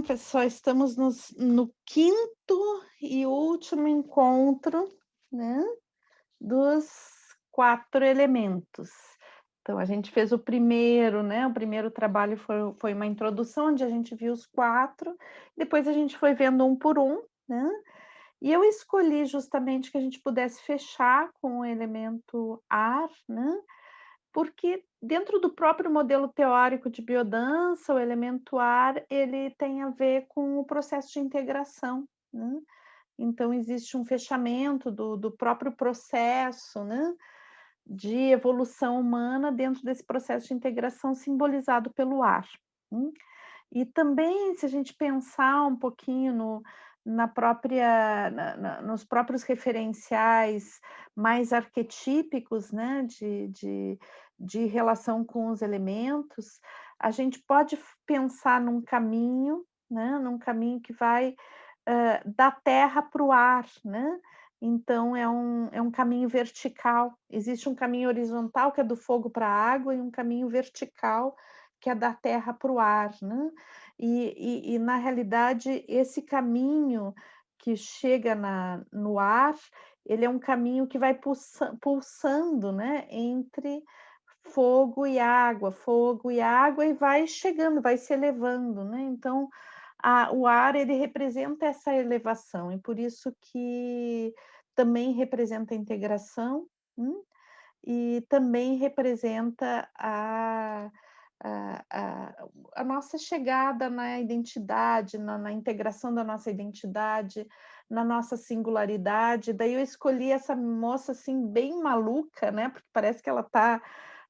pessoal, estamos no quinto e último encontro, né, dos 4 elementos. Então a gente fez o primeiro, né, o primeiro trabalho foi uma introdução, onde a gente viu os 4, depois a gente foi vendo um por um, né, e eu escolhi justamente que a gente pudesse fechar com o elemento ar, né, porque dentro do próprio modelo teórico de biodança, o elemento ar, ele tem a ver com o processo de integração, né. Então existe um fechamento do próprio processo, né, de evolução humana dentro desse processo de integração simbolizado pelo ar. hum. E também, se a gente pensar um pouquinho na própria nos próprios referenciais mais arquetípicos, né, de relação com os elementos, a gente pode pensar num caminho, né, num caminho que vai, da terra para o ar, né. Então é um caminho vertical. Existe um caminho horizontal, que é do fogo para a água, e um caminho vertical, que é da terra para o ar, né. E na realidade esse caminho que chega no ar, ele é um caminho que vai pulsando, né, entre fogo e água, e vai chegando, vai se elevando, né. Então, o ar, ele representa essa elevação, e por isso que também representa a integração, e também representa a a a nossa chegada na identidade, na integração da nossa identidade, na nossa singularidade. Daí eu escolhi essa moça, assim, bem maluca, né, porque parece que ela está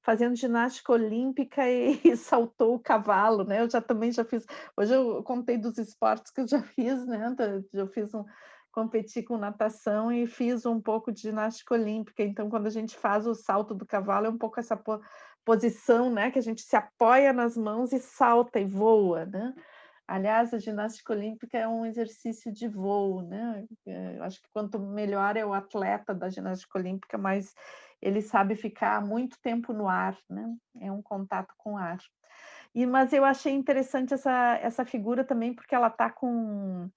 fazendo ginástica olímpica e e saltou o cavalo, né. Eu já também já fiz, hoje eu contei dos esportes que eu já fiz, né, já fiz competi com natação e fiz um pouco de ginástica olímpica. Então quando a gente faz o salto do cavalo, é um pouco essa posição, né, que a gente se apoia nas mãos e salta e voa, né. Aliás, a ginástica olímpica é um exercício de voo, né. Eu acho que quanto melhor é o atleta da ginástica olímpica, mais ele sabe ficar muito tempo no ar, né. É um contato com o ar. Mas eu achei interessante essa figura também, porque ela está com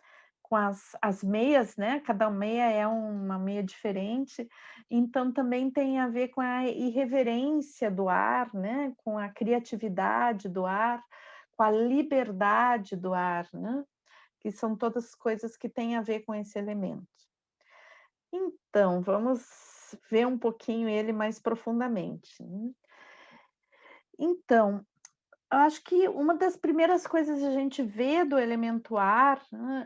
as meias, né, cada meia é uma meia diferente, então também tem a ver com a irreverência do ar, né, com a criatividade do ar, com a liberdade do ar, né, que são todas coisas que têm a ver com esse elemento. Então, vamos ver um pouquinho ele mais profundamente, né. Então, eu acho que uma das primeiras coisas a gente vê do elemento ar,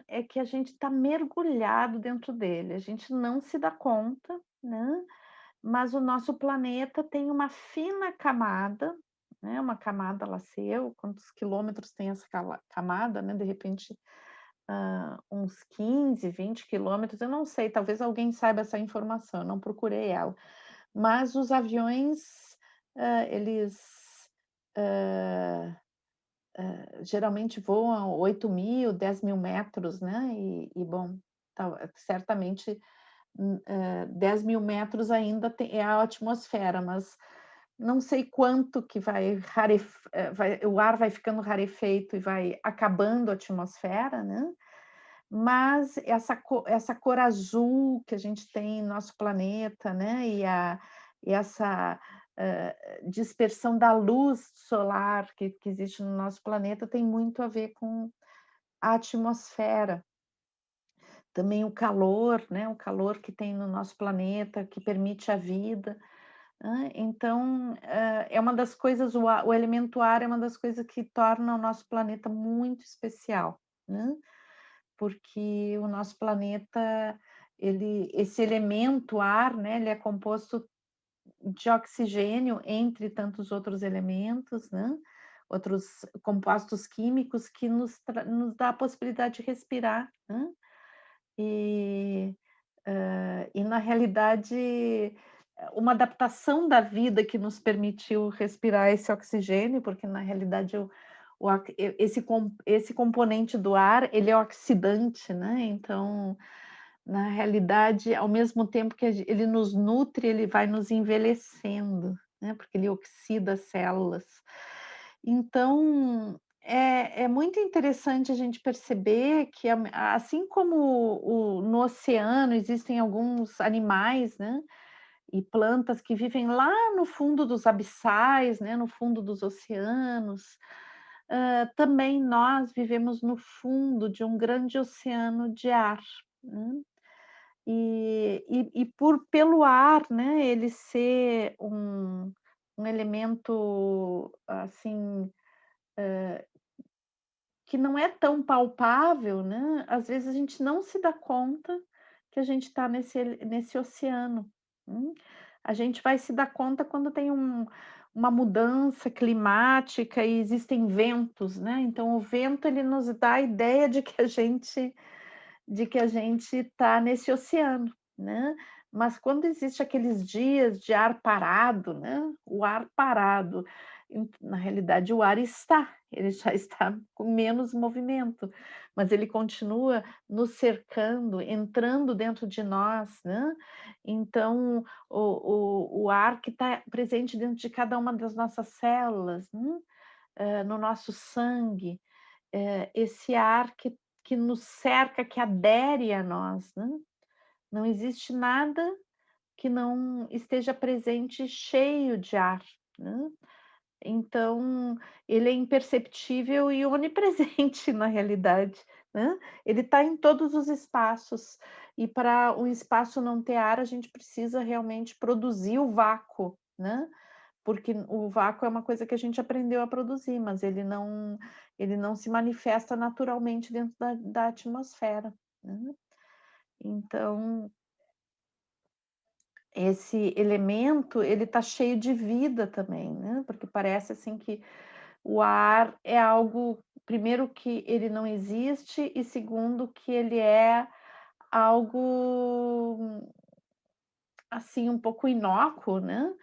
é que a gente está mergulhado dentro dele, a gente não se dá conta, né, mas o nosso planeta tem uma fina camada, né, uma camada laceu, quantos quilômetros tem essa camada, né, de repente, uns 15, 20 quilômetros, eu não sei, talvez alguém saiba essa informação, eu não procurei ela. Mas os aviões, eles, hã geralmente voam a 8.000, 10.000 metros, né, bom, certamente, 10.000 metros ainda é a atmosfera, mas não sei quanto que o ar vai ficando rarefeito e vai acabando a atmosfera, né, mas essa cor azul que a gente tem no nosso planeta, né, e essa, hã, dispersão da luz solar que existe no nosso planeta tem muito a ver com a atmosfera. Também o calor, né, o calor que tem no nosso planeta, que permite a vida, então, é uma das coisas, o elemento ar é uma das coisas que torna o nosso planeta muito especial, né. Porque o nosso planeta, esse elemento ar, né, ele é composto de oxigênio, entre tantos outros elementos, né, outros compostos químicos que nos dá a possibilidade de respirar, né. E, e na realidade, uma adaptação da vida que nos permitiu respirar esse oxigênio, porque na realidade o ox e esse componente do ar, ele é oxidante, né, então, na realidade, ao mesmo tempo que ele nos nutre, ele vai nos envelhecendo, né, porque ele oxida as células. Então, É muito interessante a gente perceber que assim como no oceano existem alguns animais, né, e plantas que vivem lá no fundo dos abissais, né, no fundo dos oceanos, também nós vivemos no fundo de um grande oceano de ar, né. Pelo ar, né, ele ser um elemento, assim, que não é tão palpável, né, às vezes a gente não se dá conta que a gente está nesse oceano, A gente vai se dar conta quando tem uma mudança climática e existem ventos, né, então o vento ele nos dá a ideia de que a gente está nesse oceano, né. Mas quando existe aqueles dias de ar parado, né, o ar parado, na realidade o ar está, ele já está com menos movimento, mas ele continua nos cercando, entrando dentro de nós, né. Então o ar que está presente dentro de cada uma das nossas células, no nosso sangue, esse ar que nos cerca, que adere a nós, né. Não existe nada que não esteja presente cheio de ar, né. Então, ele é imperceptível e onipresente na realidade, né. Ele está em todos os espaços, e para um espaço não ter ar, a gente precisa realmente produzir o vácuo, né. Porque o vácuo é uma coisa que a gente aprendeu a produzir, mas ele não se manifesta naturalmente dentro da atmosfera, né. Então, esse elemento, ele está cheio de vida também, né, porque parece, assim, que o ar é algo, primeiro que ele não existe e segundo que ele é algo, assim, um pouco inócuo, né.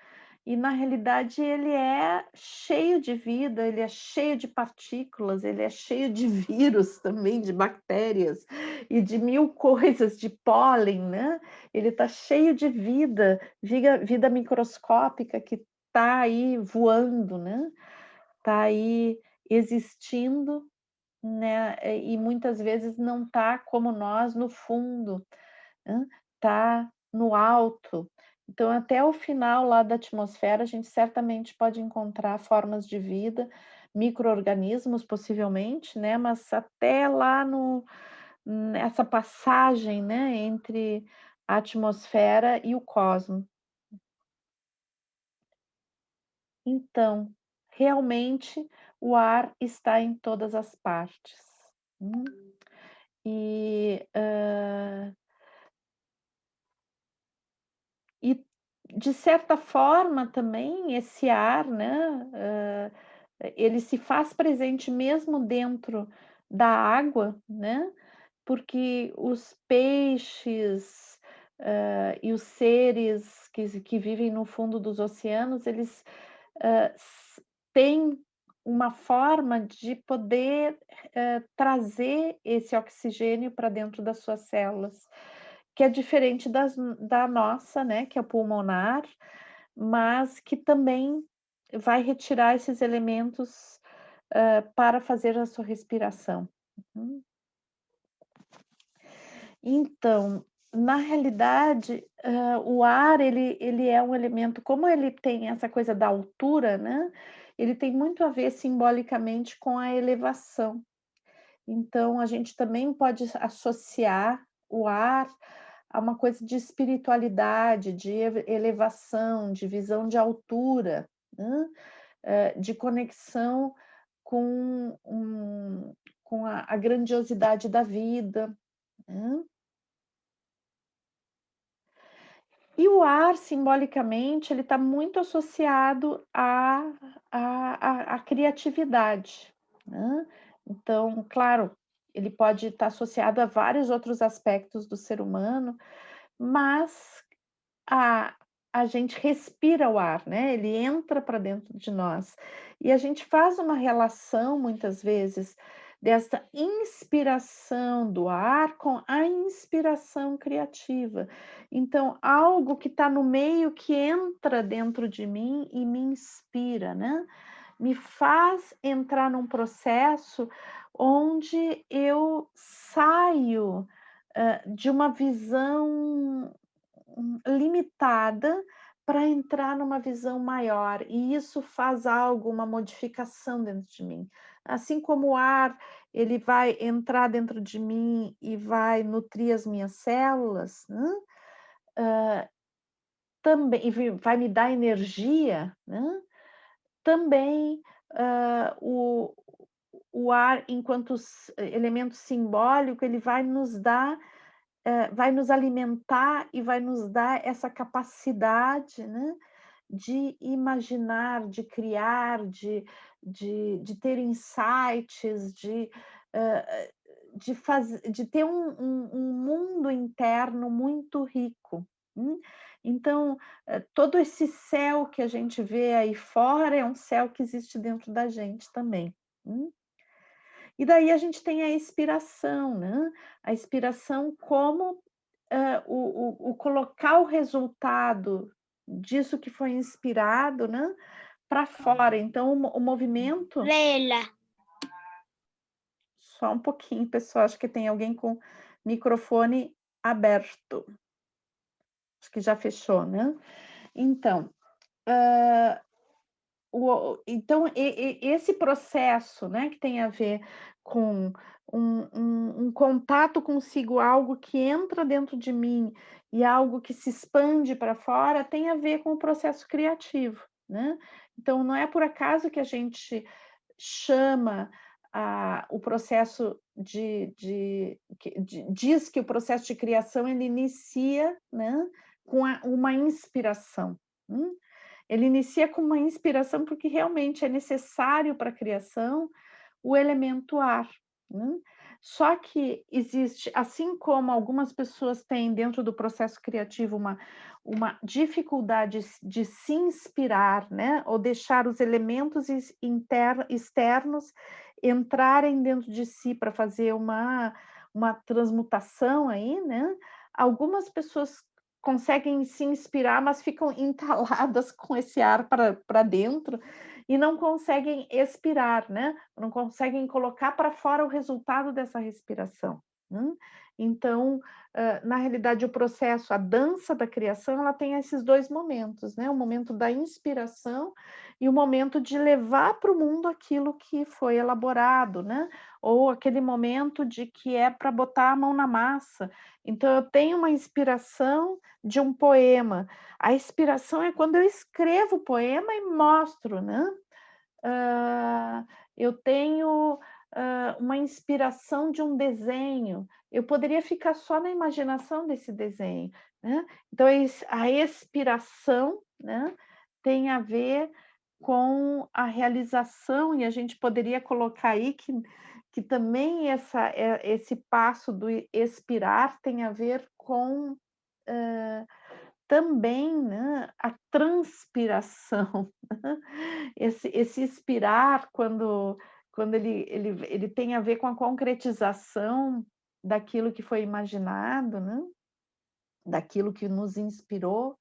E na realidade ele é cheio de vida, ele é cheio de partículas, ele é cheio de vírus também, de bactérias e de mil coisas, de pólen, né. Ele está cheio de vida, vida microscópica que está aí voando, né, está aí existindo, né, e muitas vezes não está como nós no fundo, está no alto. Então, até o final lá da atmosfera, a gente certamente pode encontrar formas de vida, micro-organismos possivelmente, né, mas até lá nessa passagem, né, entre a atmosfera e o cosmos. Então, realmente o ar está em todas as partes. Hum, e, E, de certa forma, também esse ar, né, ele se faz presente mesmo dentro da água, né, porque os peixes, e os seres que vivem no fundo dos oceanos, eles, têm uma forma de poder, trazer esse oxigênio para dentro das suas células, que é diferente da nossa, né, que é o pulmonar, mas que também vai retirar esses elementos, para fazer a sua respiração. Uhum. Então, na realidade, o ar ele é um elemento, como ele tem essa coisa da altura, né, ele tem muito a ver simbolicamente com a elevação. Então a gente também pode associar o ar a uma coisa de espiritualidade, de elevação, de visão de altura, né, de conexão com com a grandiosidade da vida, né. E o ar, simbolicamente, ele está muito associado à criatividade, né. Então, claro, ele pode estar associado a vários outros aspectos do ser humano, mas a a gente respira o ar, né, ele entra para dentro de nós. E a gente faz uma relação, muitas vezes, dessa inspiração do ar com a inspiração criativa. Então, algo que está no meio, que entra dentro de mim e me inspira, né. me faz entrar num processo onde eu saio, de uma visão limitada para entrar numa visão maior, e isso faz algo, uma modificação dentro de mim. Assim como o ar, ele vai entrar dentro de mim e vai nutrir as minhas células, né, também vai me dar energia, né, também, o ar enquanto elemento simbólico, ele vai nos dar, vai nos alimentar e vai nos dar essa capacidade, né, de imaginar, de criar, de ter insights, hã, de ter um mundo interno muito rico, Então, todo esse céu que a gente vê aí fora é um céu que existe dentro da gente também, hum. E daí a gente tem a expiração, né, a expiração como, o colocar o resultado disso que foi inspirado, né, para fora. Então o movimento Vela. só um pouquinho, pessoal, acho que tem alguém com microfone aberto. Acho que já fechou, né. Então, hã, então esse processo, né, que tem a ver com um contato consigo, algo que entra dentro de mim e algo que se expande para fora, tem a ver com o processo criativo, né. Então não é por acaso que a gente chama o processo diz que o processo de criação ele inicia, né, com uma inspiração, hum. Ele inicia com uma inspiração, porque realmente é necessário para a criação o elemento ar, né. Só que existe, assim como algumas pessoas têm dentro do processo criativo uma dificuldade de se inspirar, né, ou deixar os elementos externos entrarem dentro de si para fazer uma transmutação aí, né, algumas pessoas conseguem se inspirar, mas ficam entaladas com esse ar para dentro e não conseguem expirar, né, não conseguem colocar para fora o resultado dessa respiração, Então, na realidade, o processo, a dança da criação, ela tem esses 2 momentos, né, o momento da inspiração e o momento de levar para o mundo aquilo que foi elaborado, né, ou aquele momento de que é para botar a mão na massa. Então eu tenho uma inspiração de um poema, a inspiração é quando eu escrevo o poema e mostro, né. Hã, eu tenho, uma inspiração de um desenho, eu poderia ficar só na imaginação desse desenho, né. Então a expiração, né, tem a ver com a realização e a gente poderia colocar aí que também esse passo do expirar tem a ver com, hã, também, né, a transpiração. Esse expirar quando ele tem a ver com a concretização daquilo que foi imaginado, né, daquilo que nos inspirou,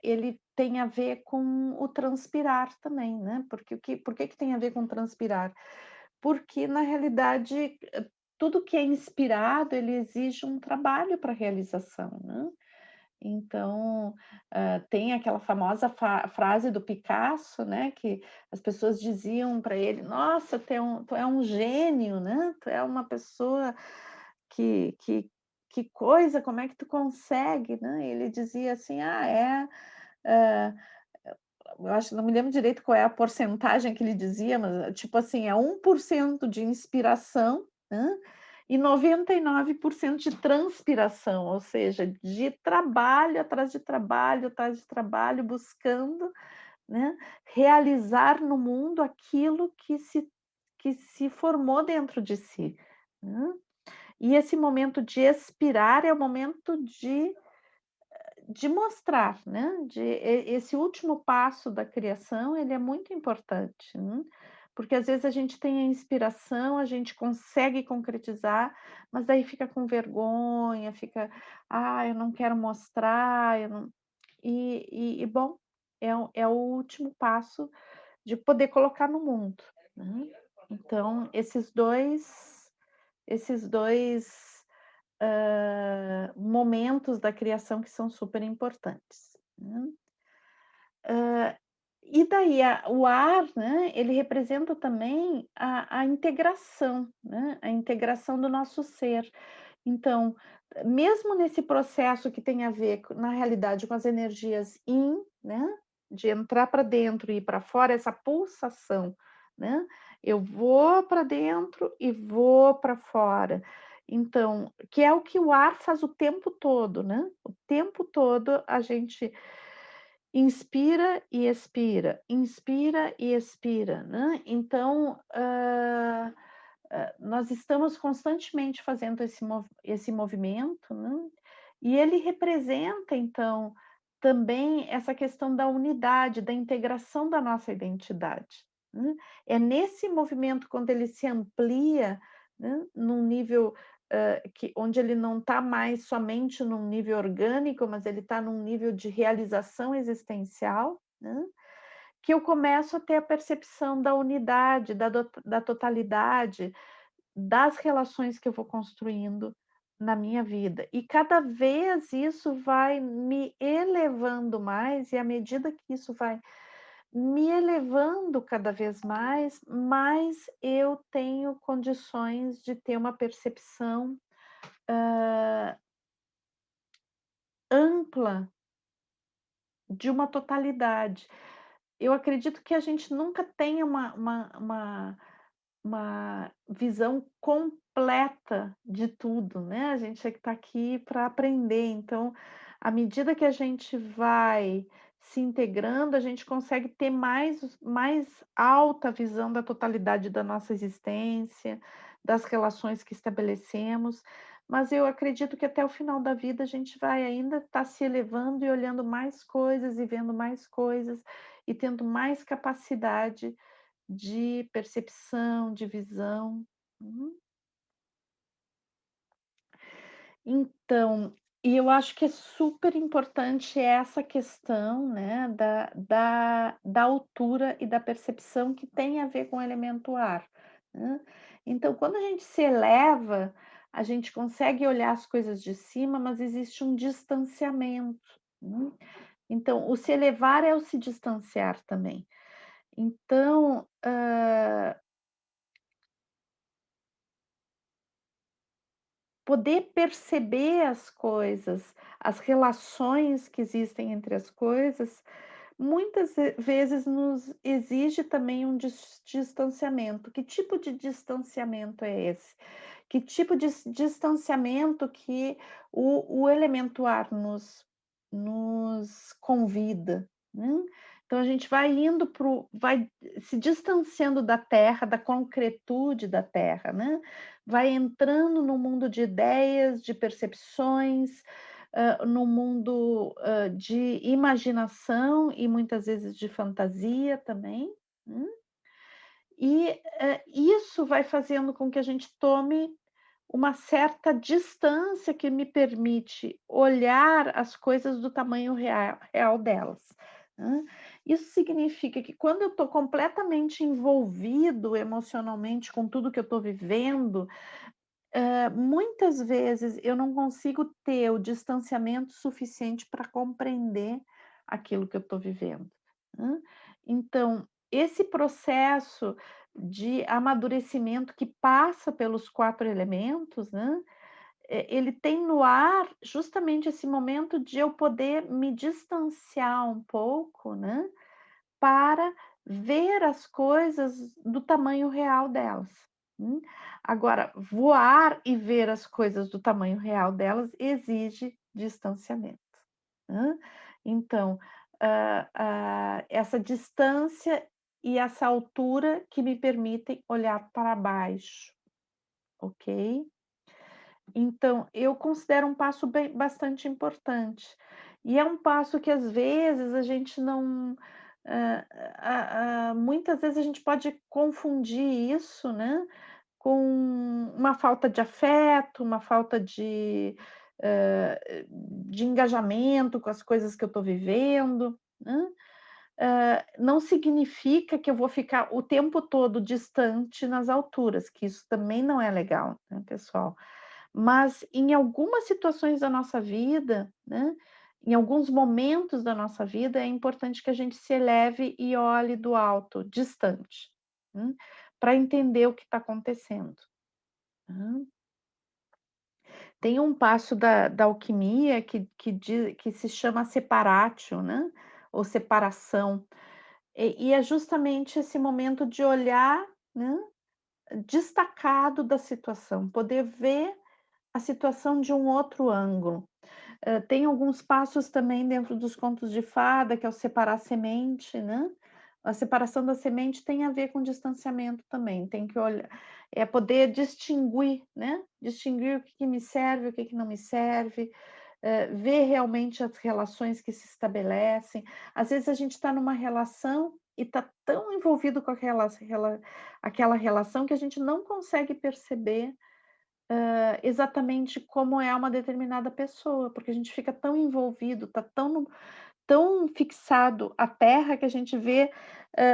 ele tem a ver com o transpirar também, né, porque por que que tem a ver com transpirar? Porque na realidade, tudo que é inspirado, ele exige um trabalho para realização, né. Então, tem aquela famosa frase do Picasso, né, que as pessoas diziam para ele: "Nossa, tu é um gênio, né, tu é uma pessoa que coisa, como é que tu consegue?", né, e ele dizia assim: "Ah, hã, eu acho, não me lembro direito qual é a porcentagem que ele dizia, mas tipo assim, é 1% de inspiração, e 99% de transpiração, ou seja, de trabalho atrás de trabalho, buscando, né, realizar no mundo aquilo que se formou dentro de si, né. E esse momento de expirar é o momento de mostrar, né, esse último passo da criação, ele é muito importante, porque às vezes a gente tem a inspiração, a gente consegue concretizar, mas daí fica com vergonha, fica: "Ah, eu não quero mostrar, eu não", bom, é o último passo de poder colocar no mundo, né. Então esses dois momentos da criação que são super importantes, né. E daí o ar, né, ele representa também a integração, né, a integração do nosso ser. Então, mesmo nesse processo que tem a ver na realidade com as energias yin, né, de entrar para dentro e ir para fora, essa pulsação, né, eu vou para dentro e vou para fora. Então, que é o que o ar faz o tempo todo, né, o tempo todo a gente inspira e expira, né. Então, nós estamos constantemente fazendo esse movimento, né, e ele representa, então, também essa questão da unidade, da integração da nossa identidade, né. É nesse movimento, quando ele se amplia, né, num nível, onde ele não está mais somente num nível orgânico, mas ele está num nível de realização existencial, né, que eu começo a ter a percepção da unidade, da totalidade, das relações que eu vou construindo na minha vida. E cada vez isso vai me elevando mais, e à medida que isso vai me elevando cada vez mais eu tenho condições de ter uma percepção, ampla de uma totalidade. Eu acredito que a gente nunca tenha uma visão completa de tudo, né, a gente é que está aqui para aprender, então, à medida que a gente vai se integrando, a gente consegue ter mais alta visão da totalidade da nossa existência, das relações que estabelecemos, mas eu acredito que até o final da vida a gente vai ainda estar se elevando e olhando mais coisas e vendo mais coisas, e tendo mais capacidade de percepção, de visão. Uhum. Então, e eu acho que é super importante essa questão, né, da altura e da percepção que tem a ver com o elemento ar, né. Então, quando a gente se eleva, a gente consegue olhar as coisas de cima, mas existe um distanciamento, né. Então, o se elevar é o se distanciar também. Então, poder perceber as coisas, as relações que existem entre as coisas, muitas vezes nos exige também um distanciamento. Que tipo de distanciamento é esse? Que tipo de distanciamento que o elemento ar nos convida, né? Então a gente vai indo vai se distanciando da terra, da concretude da terra, né? Vai entrando no mundo de ideias, de percepções, no mundo, de imaginação e muitas vezes de fantasia também, né. E, isso vai fazendo com que a gente tome uma certa distância que me permite olhar as coisas do tamanho real delas, né. Isso significa que quando eu estou completamente envolvido emocionalmente com tudo que eu estou vivendo, muitas vezes eu não consigo ter o distanciamento suficiente para compreender aquilo que eu estou vivendo, né. Então, esse processo de amadurecimento que passa pelos 4 elementos, né, ele tem no ar justamente esse momento de eu poder me distanciar um pouco, né, para ver as coisas do tamanho real delas. Hum. Agora, voar e ver as coisas do tamanho real delas exige distanciamento, hã. Então, essa distância e essa altura que me permitem olhar para baixo, ok? Então, eu considero um passo bastante importante. E é um passo que às vezes a gente não, muitas vezes a gente pode confundir isso, né, com uma falta de afeto, uma falta de engajamento com as coisas que eu estou vivendo, né. não significa que eu vou ficar o tempo todo distante nas alturas, que isso também não é legal, né, pessoal. Mas em algumas situações da nossa vida, né, em alguns momentos da nossa vida, é importante que a gente se eleve e olhe do alto, distante, para entender o que está acontecendo. Hã. Tem um passo da alquimia que se chama separatio, né, ou separação. E é justamente esse momento de olhar, né, destacado da situação, poder ver a situação de um outro ângulo. Tem alguns passos também dentro dos contos de fada, que é o separar a semente, né. A separação da semente tem a ver com distanciamento também, tem que olhar é poder distinguir, né, distinguir o que que me serve, o que que não me serve, ver realmente as relações que se estabelecem. Às vezes a gente está numa relação e está tão envolvido com aquela relação que a gente não consegue perceber, exatamente como é uma determinada pessoa, porque a gente fica tão envolvido, está tão fixado à terra que a gente vê,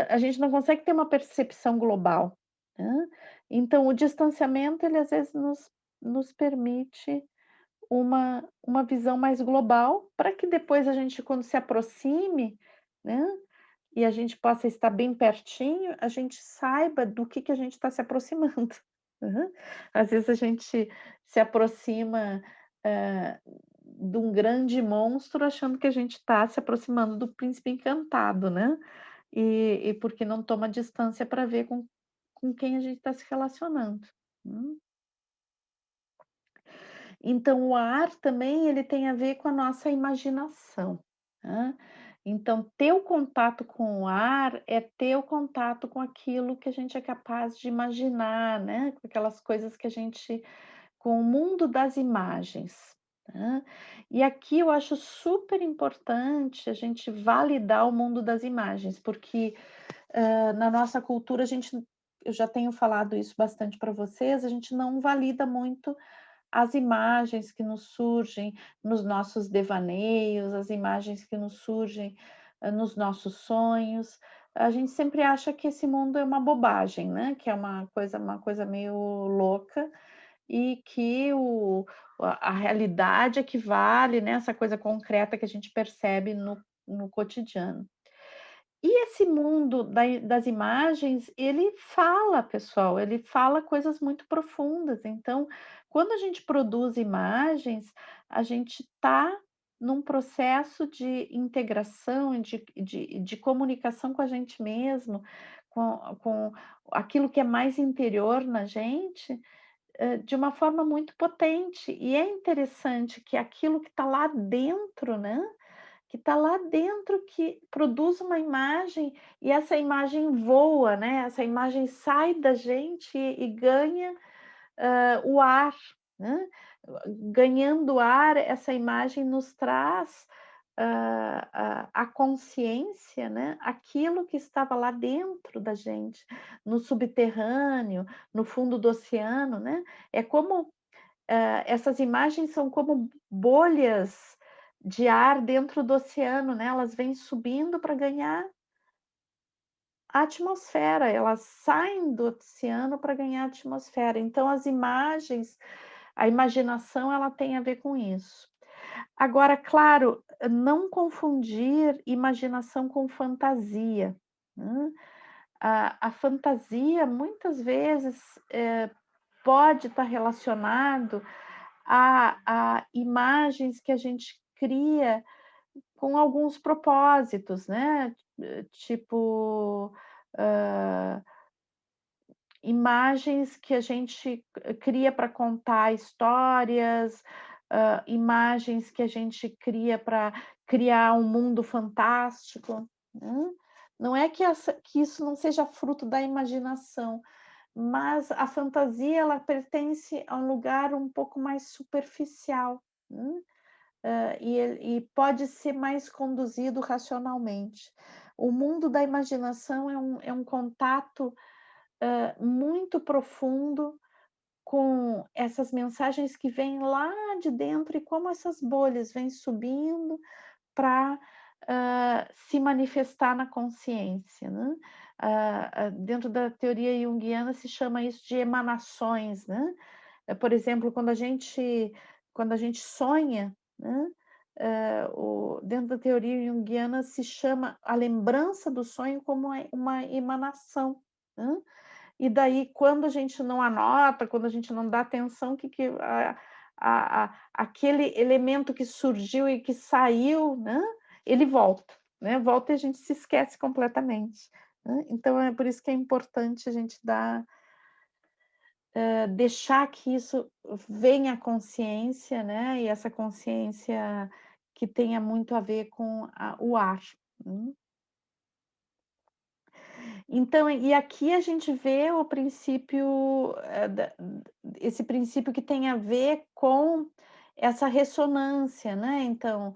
a gente não consegue ter uma percepção global, né. Então o distanciamento ele às vezes nos permite uma visão mais global, para que depois a gente quando se aproxime, né, e a gente possa estar bem pertinho, a gente saiba do que a gente está se aproximando. Aham. Às vezes a gente se aproxima, de um grande monstro achando que a gente está se aproximando do príncipe encantado, né, e porque não toma distância para ver com quem a gente está se relacionando. Hum. Então o ar também ele tem a ver com a nossa imaginação, né. Então ter o contato com o ar é ter o contato com aquilo que a gente é capaz de imaginar, né, com aquelas coisas que a gente com o mundo das imagens, né. E aqui eu acho super importante a gente validar o mundo das imagens, porque, na nossa cultura a gente eu já tenho falado isso bastante para vocês, a gente não valida muito as imagens que nos surgem nos nossos devaneios, as imagens que nos surgem, nos nossos sonhos. A gente sempre acha que esse mundo é uma bobagem, né, que é uma coisa meio louca e que a realidade é que vale, né, essa coisa concreta que a gente percebe no cotidiano. E esse mundo das imagens, ele fala, pessoal, ele fala coisas muito profundas. Então, quando a gente produz imagens, a gente está num processo de integração e de comunicação com a gente mesmo, com aquilo que é mais interior na gente, de uma forma muito potente. E é interessante que aquilo que está lá dentro, né, que está lá dentro, que produz uma imagem e essa imagem voa, né, essa imagem sai da gente e ganha, o ar, né. Ganhando ar, essa imagem nos traz, a consciência, né, aquilo que estava lá dentro da gente, no subterrâneo, no fundo do oceano, né. É como essas imagens são como bolhas de ar dentro do oceano, né, elas vêm subindo para ganhar a atmosfera, elas saem do oceano para ganhar a atmosfera. Então as imagens, a imaginação ela tem a ver com isso. Agora, claro, não confundir imaginação com fantasia, né. A fantasia muitas vezes, pode estar relacionado a imagens que a gente cria com alguns propósitos, né, tipo, hã, imagens que a gente cria para contar histórias, imagens que a gente cria para criar um mundo fantástico, né. Não é que isso não seja fruto da imaginação, mas a fantasia ela pertence a um lugar um pouco mais superficial, e pode ser mais conduzido racionalmente. O mundo da imaginação é um contato, muito profundo com essas mensagens que vêm lá de dentro e como essas bolhas vêm subindo para se manifestar na consciência, né. Dentro da teoria junguiana se chama isso de emanações, né. Por exemplo, quando a gente sonha, né, dentro da teoria junguiana se chama a lembrança do sonho como uma emanação, né. E daí quando a gente não anota, quando a gente não dá atenção, que aquele elemento que surgiu e que saiu, né, ele volta, né, volta e a gente se esquece completamente, né. Então é por isso que é importante a gente deixar que isso venha à consciência, né, e essa consciência que tenha muito a ver com o ar. Hum. Então, e aqui a gente vê o princípio, esse princípio que tem a ver com essa ressonância, né, então,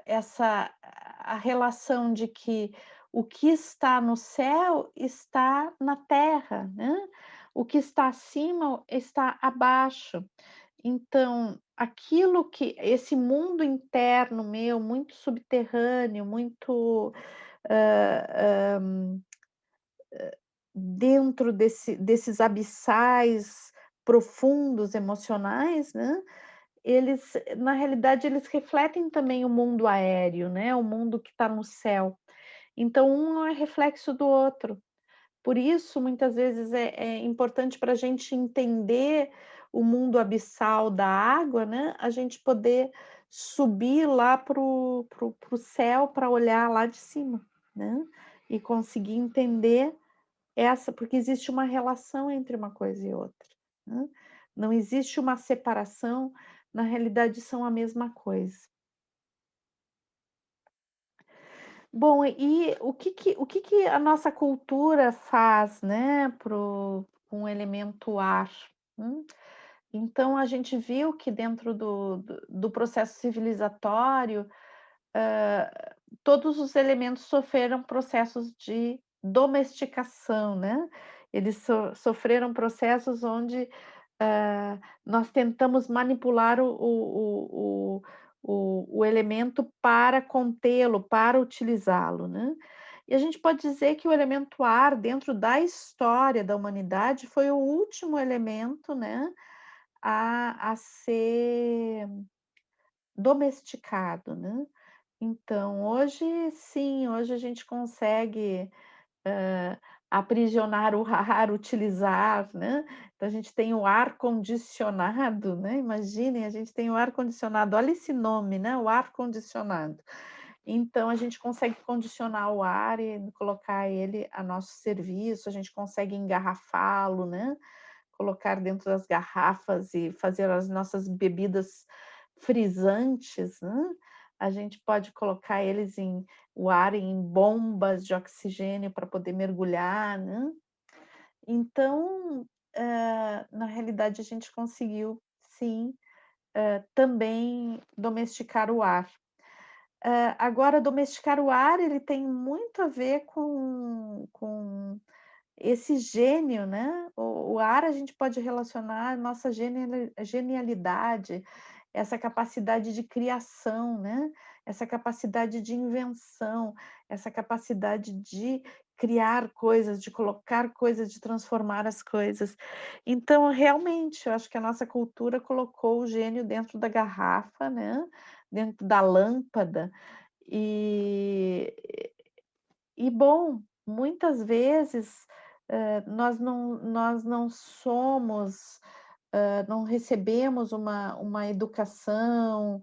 essa a relação de que o que está no céu está na terra, né, o que está acima está abaixo. Então, aquilo que esse mundo interno meu, muito subterrâneo, muito, hã, dentro desses abissais profundos emocionais, né, eles, na realidade, eles refletem também o mundo aéreo, né, o mundo que está no céu. Então, um é reflexo do outro. Por isso, muitas vezes, é importante para a gente entender o mundo abissal da água, né, a gente poder subir lá para o céu para olhar lá de cima, né, e conseguir entender porque existe uma relação entre uma coisa e outra, né. Não existe uma separação, na realidade são a mesma coisa. Bom, e o que que a nossa cultura faz, né, com o elemento ar? Hum? Então a gente viu que dentro do processo civilizatório, hã, todos os elementos sofreram processos de domesticação, né. Eles sofreram processos onde, nós tentamos manipular o elemento para contê-lo, para utilizá-lo, né. E a gente pode dizer que o elemento ar, dentro da história da humanidade, foi o último elemento, né, a ser domesticado, né. Então, hoje sim, hoje a gente consegue, hã, aprisionar o ar, utilizar, né. Então a gente tem o ar condicionado, né, imaginem, a gente tem o ar condicionado, olha esse nome, né, o ar condicionado. Então a gente consegue condicionar o ar e colocar ele a nosso serviço, a gente consegue engarrafá-lo, né, colocar dentro das garrafas e fazer as nossas bebidas frisantes, né. A gente pode colocar o ar em bombas de oxigênio para poder mergulhar, né. Então, na realidade a gente conseguiu sim, também domesticar o ar. Agora domesticar o ar, ele tem muito a ver com esse gênio, né, o ar a gente pode relacionar a nossa genialidade, essa capacidade de criação, né, essa capacidade de invenção, essa capacidade de criar coisas, de colocar coisas, de transformar as coisas. Então, realmente, eu acho que a nossa cultura colocou o gênio dentro da garrafa, né, dentro da lâmpada, e bom, muitas vezes, nós não somos, não recebemos uma educação,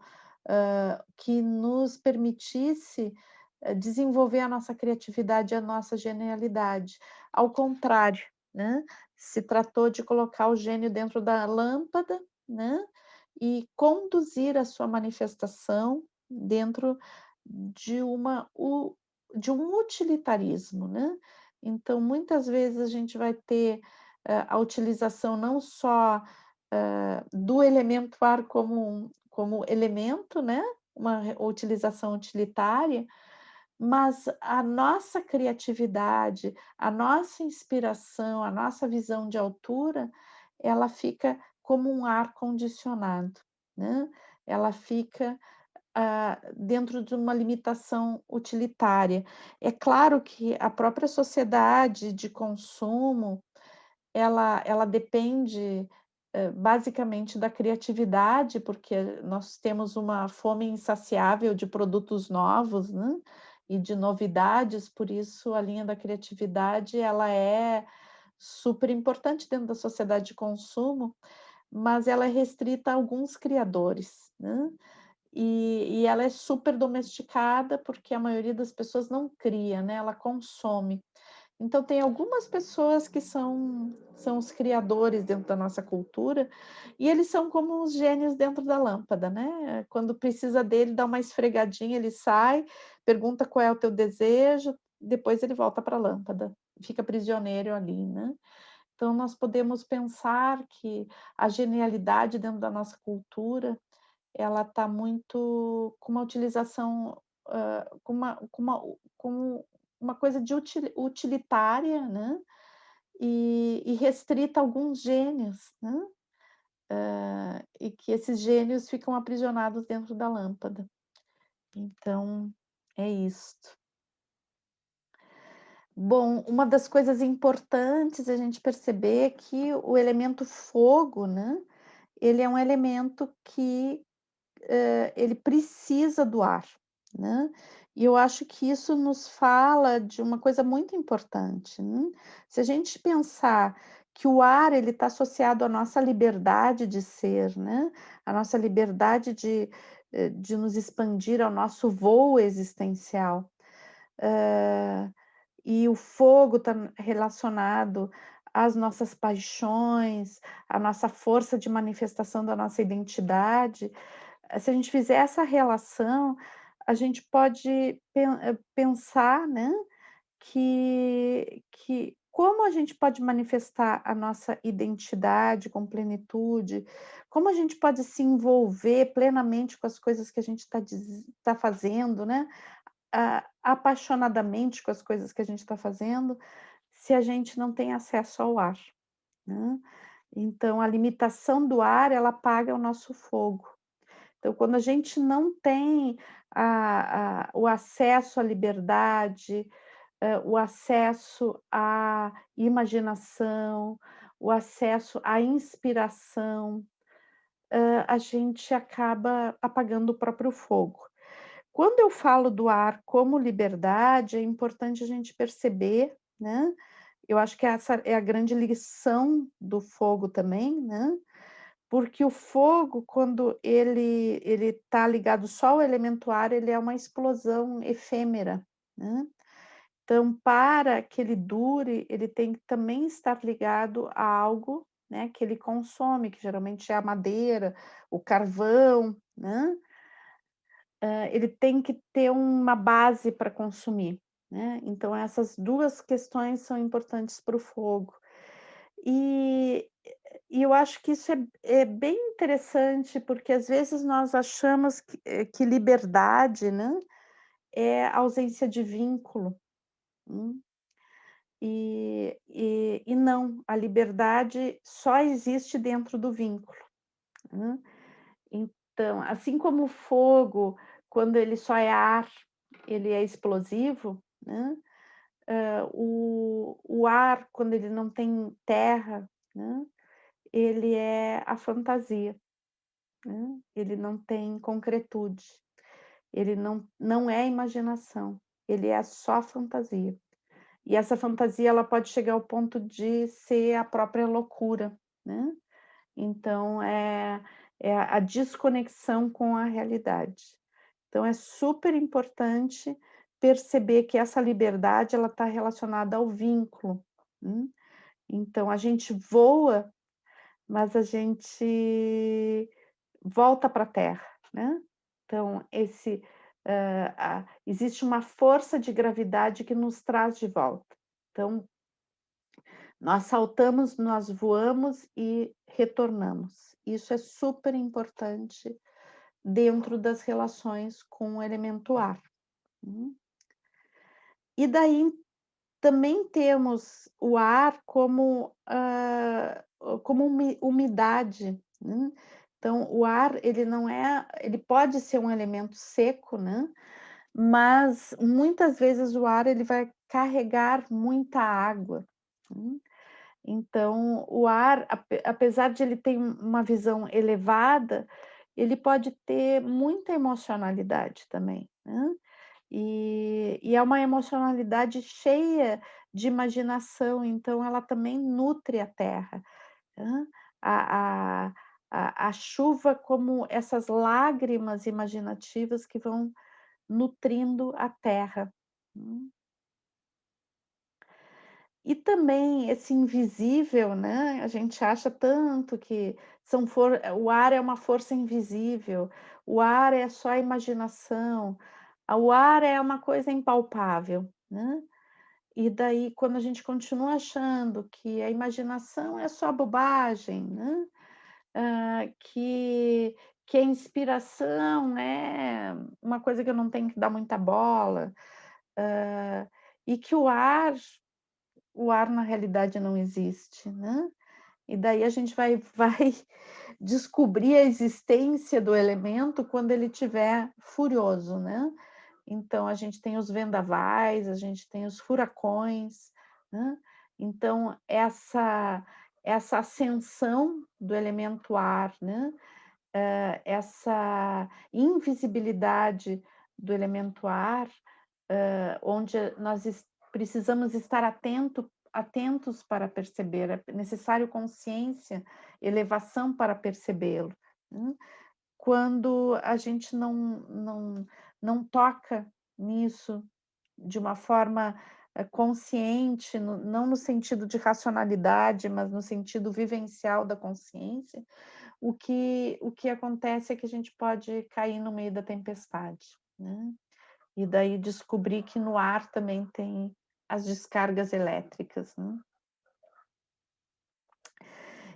que nos permitisse, desenvolver a nossa criatividade e a nossa genialidade. Ao contrário, né, se tratou de colocar o gênio dentro da lâmpada, né, e conduzir a sua manifestação dentro de uma u de um utilitarismo, né. Então, muitas vezes a gente vai ter, a utilização não só, do elemento ar como elemento, né, uma utilização utilitária, mas a nossa criatividade, a nossa inspiração, a nossa visão de altura, ela fica como um ar condicionado, né, ela fica dentro de uma limitação utilitária. É claro que a própria sociedade de consumo, ela depende, basicamente da criatividade, porque nós temos uma fome insaciável de produtos novos, né, e de novidades, por isso a linha da criatividade, ela é super importante dentro da sociedade de consumo, mas ela é restrita a alguns criadores, né. E ela é super domesticada, porque a maioria das pessoas não cria, né, ela consome. Então tem algumas pessoas que são os criadores dentro da nossa cultura, e eles são como os gênios dentro da lâmpada, né, quando precisa dele, dá uma esfregadinha, ele sai, pergunta qual é o teu desejo, depois ele volta para a lâmpada, fica prisioneiro ali, né. Então nós podemos pensar que a genialidade dentro da nossa cultura, ela está muito com uma utilização, com uma coisa de utilitária, né, e restrita a alguns gênios, né, e que esses gênios ficam aprisionados dentro da lâmpada. Então, é isto. Bom, uma das coisas importantes a gente perceber é que o elemento fogo, né, ele é um elemento que ele precisa do ar, né. E eu acho que isso nos fala de uma coisa muito importante, né. Se a gente pensar que o ar ele está associado à nossa liberdade de ser, né, a nossa liberdade de nos expandir ao nosso voo existencial, hã, e o fogo está relacionado às nossas paixões, à nossa força de manifestação da nossa identidade, se a gente fizer essa relação, a gente pode pensar, né, que como a gente pode manifestar a nossa identidade com plenitude, como a gente pode se envolver plenamente com as coisas que a gente está fazendo, né, apaixonadamente com as coisas que a gente está fazendo, se a gente não tem acesso ao ar, né. Então a limitação do ar, ela apaga o nosso fogo. Então, quando a gente não tem o acesso à liberdade, o acesso à imaginação, o acesso à inspiração, a gente acaba apagando o próprio fogo. Quando eu falo do ar como liberdade, é importante a gente perceber, né, eu acho que essa é a grande lição do fogo também, né, porque o fogo, quando ele está ligado só ao elemento ar, ele é uma explosão efêmera, né. Então, para que ele dure, ele tem que também estar ligado a algo, né, que ele consome, que geralmente é a madeira, o carvão, né. Ele tem que ter uma base para consumir, né. Então essas 2 questões são importantes para o fogo. E e eu acho que isso é bem interessante, porque às vezes nós achamos que liberdade, né, é ausência de vínculo, hum, e não, a liberdade só existe dentro do vínculo, né. Então, assim como o fogo, quando ele só é ar, ele é explosivo, né, o ar, quando ele não tem terra, né, ele é a fantasia, né, ele não tem concretude, ele não é imaginação, ele é só fantasia. E essa fantasia ela pode chegar ao ponto de ser a própria loucura, né. Então é a desconexão com a realidade. Então é super importante perceber que essa liberdade ela está relacionada ao vínculo, então a gente voa, mas a gente volta para a terra, né. Então existe uma força de gravidade que nos traz de volta. Então, nós saltamos, nós voamos e retornamos. Isso é super importante dentro das relações com o elemento ar. Hum. E daí também temos o ar como, como umidade, né. Então o ar ele não é ele pode ser um elemento seco, né, mas muitas vezes o ar ele vai carregar muita água, né. Então o ar, apesar de ele ter uma visão elevada, ele pode ter muita emocionalidade também, né. E é uma emocionalidade cheia de imaginação, então ela também nutre a terra, hã. A a a chuva como essas lágrimas imaginativas que vão nutrindo a terra. Hum. E também esse invisível, né, a gente acha tanto que o ar é uma força invisível, o ar é só a imaginação, o ar é uma coisa impalpável, né. E daí quando a gente continua achando que a imaginação é só bobagem, né, que a inspiração é uma coisa que eu não tenho que dar muita bola, hã, e que o ar na realidade não existe, né. E daí a gente vai descobrir a existência do elemento quando ele estiver furioso, né. Então a gente tem os vendavais, a gente tem os furacões, né. Então essa ascensão do elemento ar, né, essa invisibilidade do elemento ar, onde nós precisamos estar atentos para perceber, é necessário consciência, elevação para percebê-lo, né. Quando a gente não toca nisso de uma forma, consciente, não no sentido de racionalidade, mas no sentido vivencial da consciência, o que acontece é que a gente pode cair no meio da tempestade, né. E daí descobri que no ar também tem as descargas elétricas, né.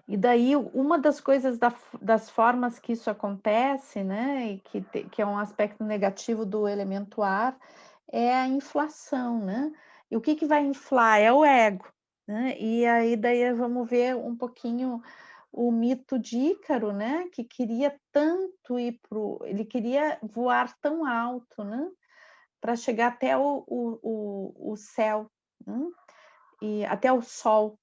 E daí uma das coisas das formas que isso acontece, né, e que é um aspecto negativo do elemento ar, é a inflação, né. E o que que vai inflar? É o ego, né. E aí daí vamos ver um pouquinho o mito de Ícaro, né, que queria tanto ele queria voar tão alto, né, para chegar até o céu, né, e até o sol.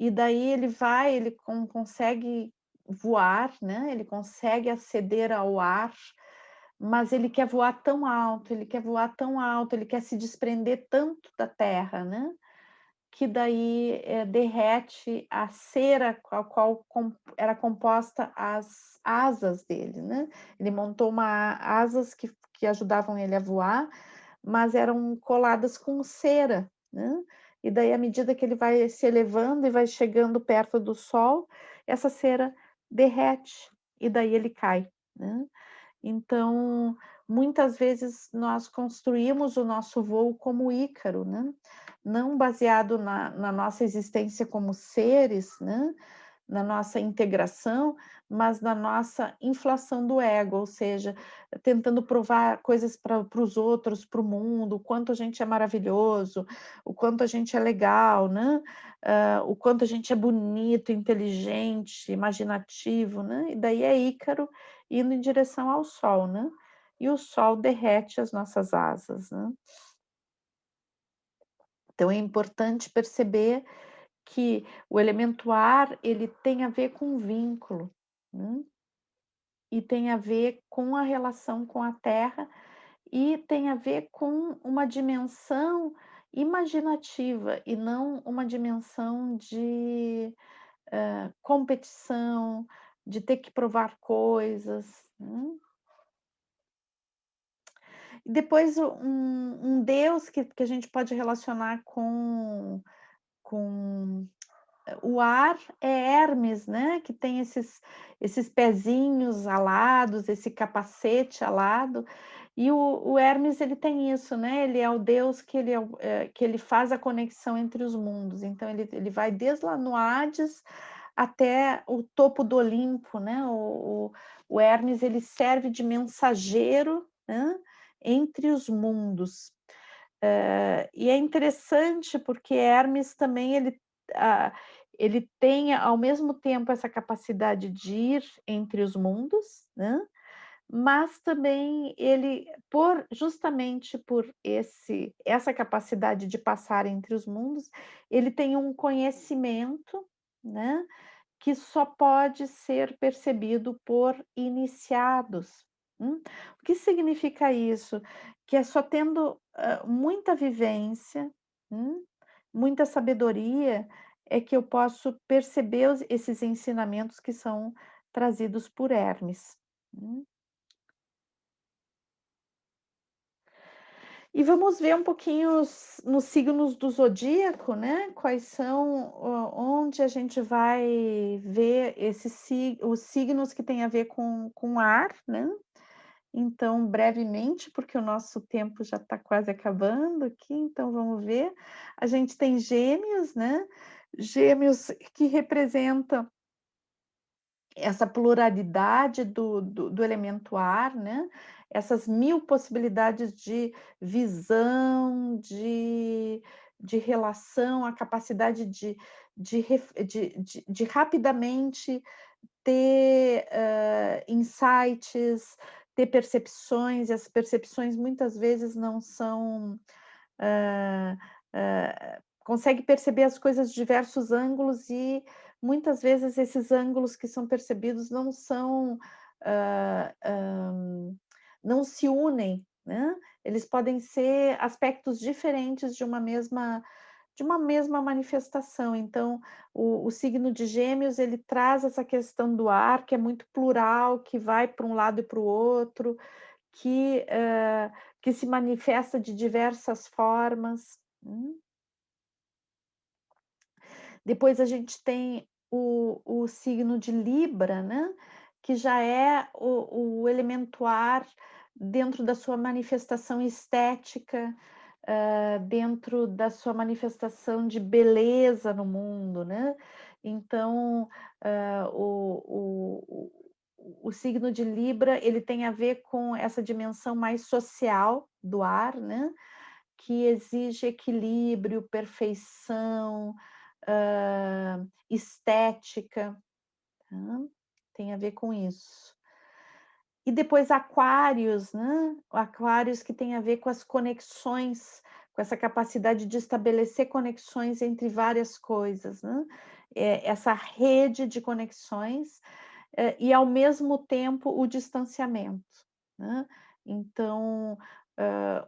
E daí ele consegue voar, né, ele consegue aceder ao ar, mas ele quer voar tão alto, ele quer voar tão alto, ele quer se desprender tanto da terra, né, que daí, derrete a cera com a qual era composta as asas dele, né. Ele montou uma asas que ajudavam ele a voar, mas eram coladas com cera, né. E daí à medida que ele vai se elevando e vai chegando perto do sol, essa cera derrete, e daí ele cai, né. Então, muitas vezes nós construímos o nosso voo como Ícaro, né, não baseado na nossa existência como seres, né, na nossa integração, mas na nossa inflação do ego, ou seja, tentando provar coisas para os outros, para o mundo, o quanto a gente é maravilhoso, o quanto a gente é legal, né, o quanto a gente é bonito, inteligente, imaginativo, né, e daí é Ícaro indo em direção ao sol, né, e o sol derrete as nossas asas, né. Então é importante perceber que o elemento ar, ele tem a ver com vínculo, né, e tem a ver com a relação com a terra, e tem a ver com uma dimensão imaginativa e não uma dimensão de, competição, de ter que provar coisas, né. E depois um deus que a gente pode relacionar com o ar é Hermes, né, que tem esses pezinhos alados, esse capacete alado, e o Hermes ele tem isso, né, ele é o deus que ele faz a conexão entre os mundos, então ele vai desde lá no Hades até o topo do Olimpo, né, o Hermes ele serve de mensageiro, né, entre os mundos. E é interessante porque Hermes também ah, ele tenha, ao mesmo tempo, essa capacidade de ir entre os mundos, né, mas também ele, por justamente por essa capacidade de passar entre os mundos, ele tem um conhecimento, né, que só pode ser percebido por iniciados. O que significa isso? Que é só tendo, muita vivência, hum, muita sabedoria, é que eu posso perceber esses ensinamentos que são trazidos por Hermes. Hum. E vamos ver um pouquinho nos signos do zodíaco, né, quais são, onde a gente vai ver os signos que têm a ver com ar, né. Então, brevemente, porque o nosso tempo já está quase acabando aqui, então vamos ver. A gente tem Gêmeos, né, Gêmeos que representa essa pluralidade do elemento ar, né, essas 1000 possibilidades de visão, de relação, a capacidade de rapidamente ter, insights, ter percepções, e as percepções muitas vezes não são, consegue perceber as coisas de diversos ângulos e muitas vezes esses ângulos que são percebidos não são, hã, hã, não se unem, né, eles podem ser aspectos diferentes de uma mesma manifestação. Então, o signo de Gêmeos, ele traz essa questão do ar, que é muito plural, que vai para um lado e para o outro, que se manifesta de diversas formas. Depois a gente tem o signo de Libra, né, que já é o elemento ar dentro da sua manifestação estética, dentro da sua manifestação de beleza no mundo, né. Então, o signo de Libra, ele tem a ver com essa dimensão mais social do ar, né, que exige equilíbrio, perfeição, estética, tá, tem a ver com isso. E depois Aquários, né, o Aquários que tem a ver com as conexões, com essa capacidade de estabelecer conexões entre várias coisas, né, essa rede de conexões, e ao mesmo tempo o distanciamento, né. Então,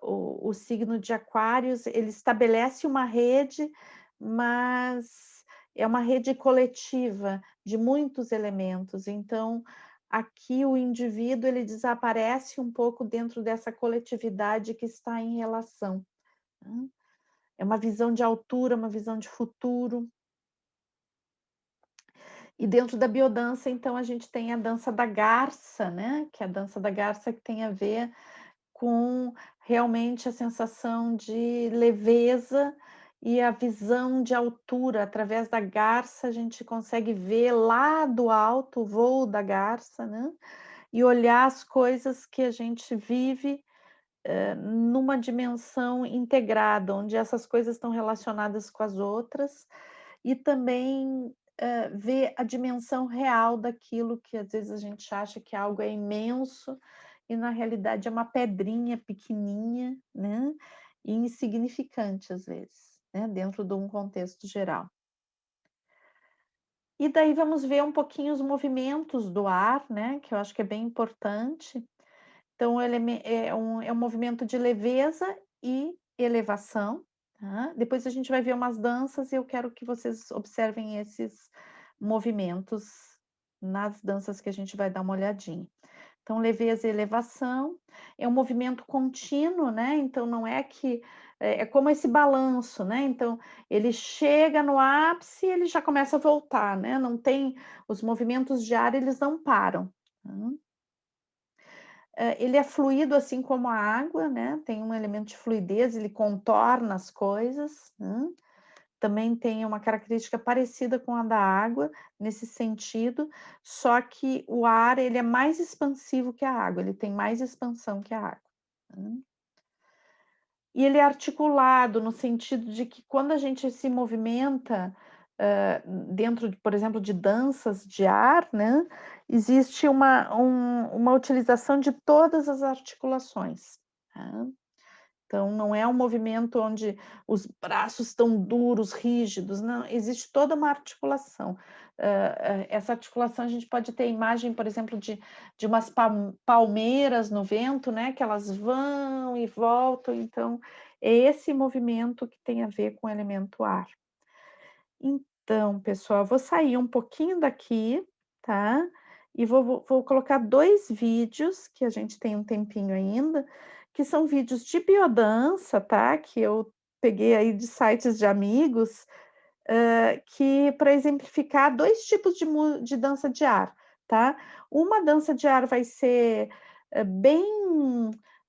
o signo de Aquários, ele estabelece uma rede, mas é uma rede coletiva de muitos elementos, então aqui o indivíduo ele desaparece um pouco dentro dessa coletividade que está em relação, né. É uma visão de altura, uma visão de futuro. E dentro da biodança, então, a gente tem a dança da garça, né, que é a dança da garça que tem a ver com realmente a sensação de leveza e a visão de altura. Através da garça, a gente consegue ver lá do alto o voo da garça, né, e olhar as coisas que a gente vive, numa dimensão integrada, onde essas coisas estão relacionadas com as outras, e também, ver a dimensão real daquilo que às vezes a gente acha que algo é imenso, e na realidade é uma pedrinha pequenininha, né, e insignificante às vezes, né, dentro de um contexto geral. E daí vamos ver um pouquinho os movimentos do ar, né, que eu acho que é bem importante. Então é um movimento de leveza e elevação, tá. Depois a gente vai ver umas danças e eu quero que vocês observem esses movimentos nas danças que a gente vai dar uma olhadinha. Então leveza e elevação, é um movimento contínuo, né, então não é que é como esse balanço, né, então ele chega no ápice e ele já começa a voltar, né, não tem os movimentos de ar, eles não param, tá. Ele é fluido, assim como a água, né, tem um elemento de fluidez, ele contorna as coisas, né, também tem uma característica parecida com a da água, nesse sentido, só que o ar, ele é mais expansivo que a água, ele tem mais expansão que a água, né. E ele é articulado no sentido de que quando a gente se movimenta, dentro, por exemplo, de danças de ar, né, existe uma utilização de todas as articulações, tá? Então, não é um movimento onde os braços estão duros, rígidos, não, existe toda uma articulação. Essa articulação a gente pode ter imagem, por exemplo, de umas palmeiras no vento, né, que elas vão e voltam, então é esse movimento que tem a ver com o elemento ar. Então, pessoal, vou sair um pouquinho daqui, tá? E vou colocar 2 vídeos, que a gente tem um tempinho ainda, que são vídeos de biodança, tá? Que eu peguei aí de sites de amigos, que para exemplificar 2 tipos de dança de ar, tá? Uma dança de ar vai ser, bem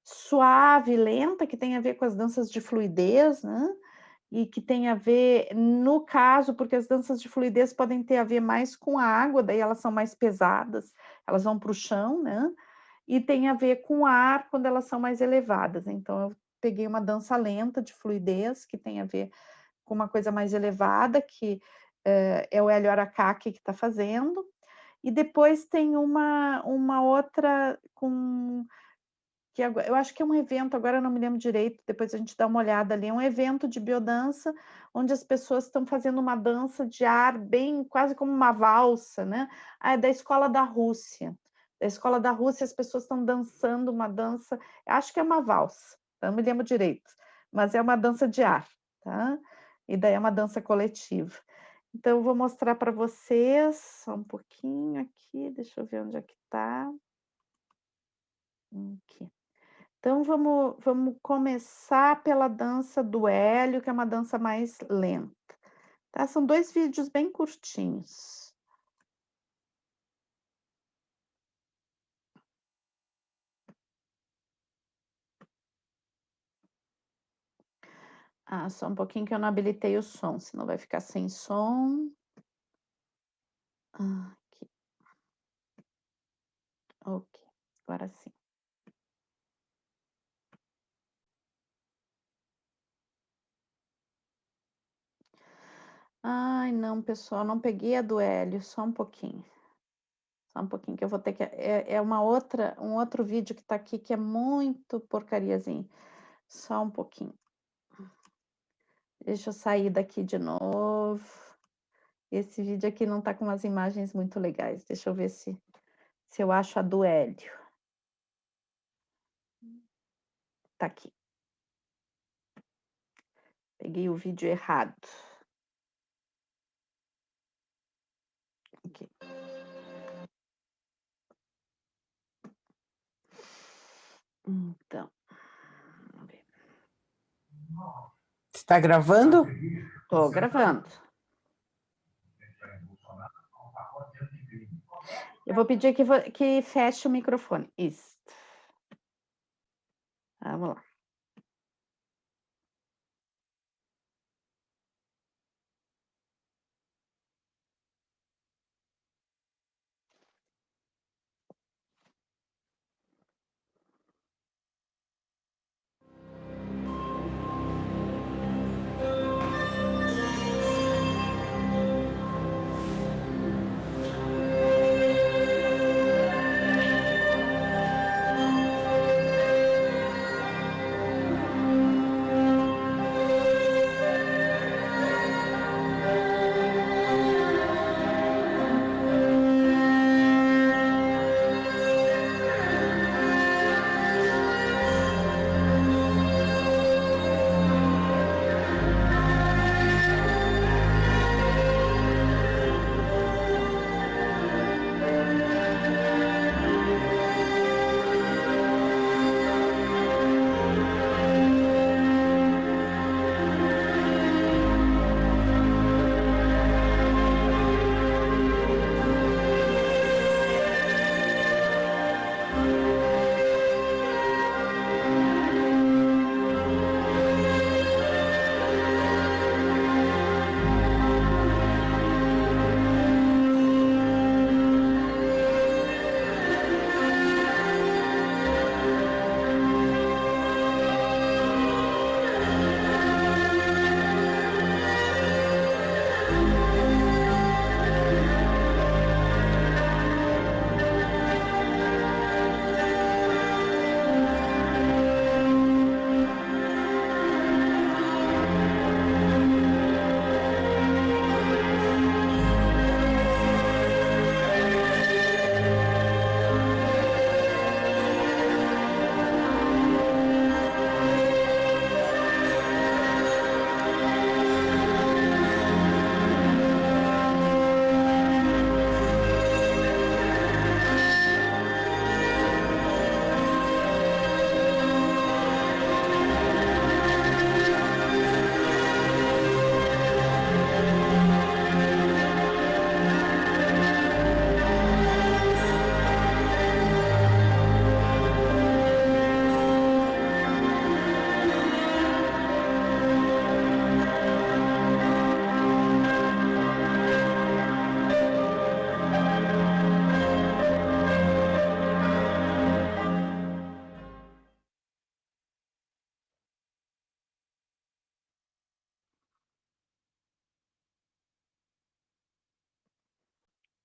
suave, lenta, que tem a ver com as danças de fluidez, né? E que tem a ver, no caso, porque as danças de fluidez podem ter a ver mais com a água, daí elas são mais pesadas, elas vão para o chão, né? E tem a ver com o ar quando elas são mais elevadas. Então, eu peguei uma dança lenta de fluidez, que tem a ver com uma coisa mais elevada, que é o Hélio Aracaki que está fazendo. E depois tem uma outra com que eu acho que é um evento, agora eu não me lembro direito, depois a gente dá uma olhada ali, é um evento de biodança, onde as pessoas estão fazendo uma dança de ar bem, quase como uma valsa, né? É da Escola da Rússia. Da Escola da Rússia, as pessoas estão dançando uma dança, acho que é uma valsa, não me lembro direito, mas é uma dança de ar, tá? E daí é uma dança coletiva. Então, eu vou mostrar para vocês, só um pouquinho aqui, deixa eu ver onde é que está. Aqui. Então, vamos começar pela dança do Hélio, que é uma dança mais lenta. Tá? São 2 vídeos bem curtinhos. Ah, só um pouquinho que eu não habilitei o som, senão vai ficar sem som. Aqui. Ok, agora sim. Ai, não, pessoal, não peguei a do Hélio, só um pouquinho. Só um pouquinho, que eu vou ter que. Um outro vídeo que tá aqui que é muito porcariazinho. Só um pouquinho. Deixa eu sair daqui de novo. Esse vídeo aqui não tá com umas imagens muito legais. Deixa eu ver se eu acho a do Hélio. Tá aqui. Peguei o vídeo errado. Aqui. Então, vamos ver. Está gravando? Tô gravando. Eu vou pedir que feche o microfone. Isso. Vamos lá.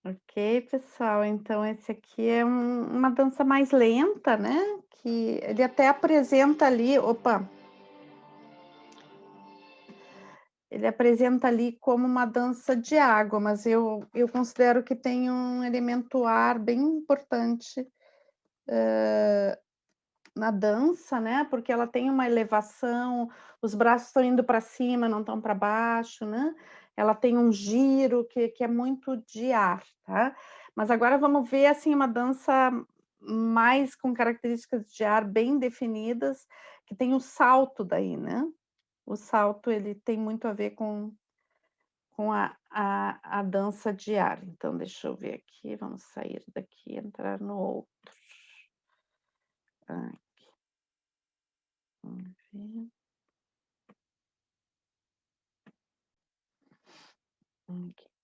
Ok, pessoal, então esse aqui é uma dança mais lenta, né, que ele até apresenta ali opa, ele apresenta ali como uma dança de água, mas eu considero que tem um elemento ar bem importante, na dança, né, porque ela tem uma elevação, os braços estão indo para cima, não estão para baixo, né, ela tem um giro que é muito de ar, tá. Mas agora vamos ver, assim, uma dança mais com características de ar bem definidas, que tem o salto daí, né. O salto ele tem muito a ver com a dança de ar. Então deixa eu ver aqui, vamos sair daqui e entrar no outro. Ai, vamos ver. Ok.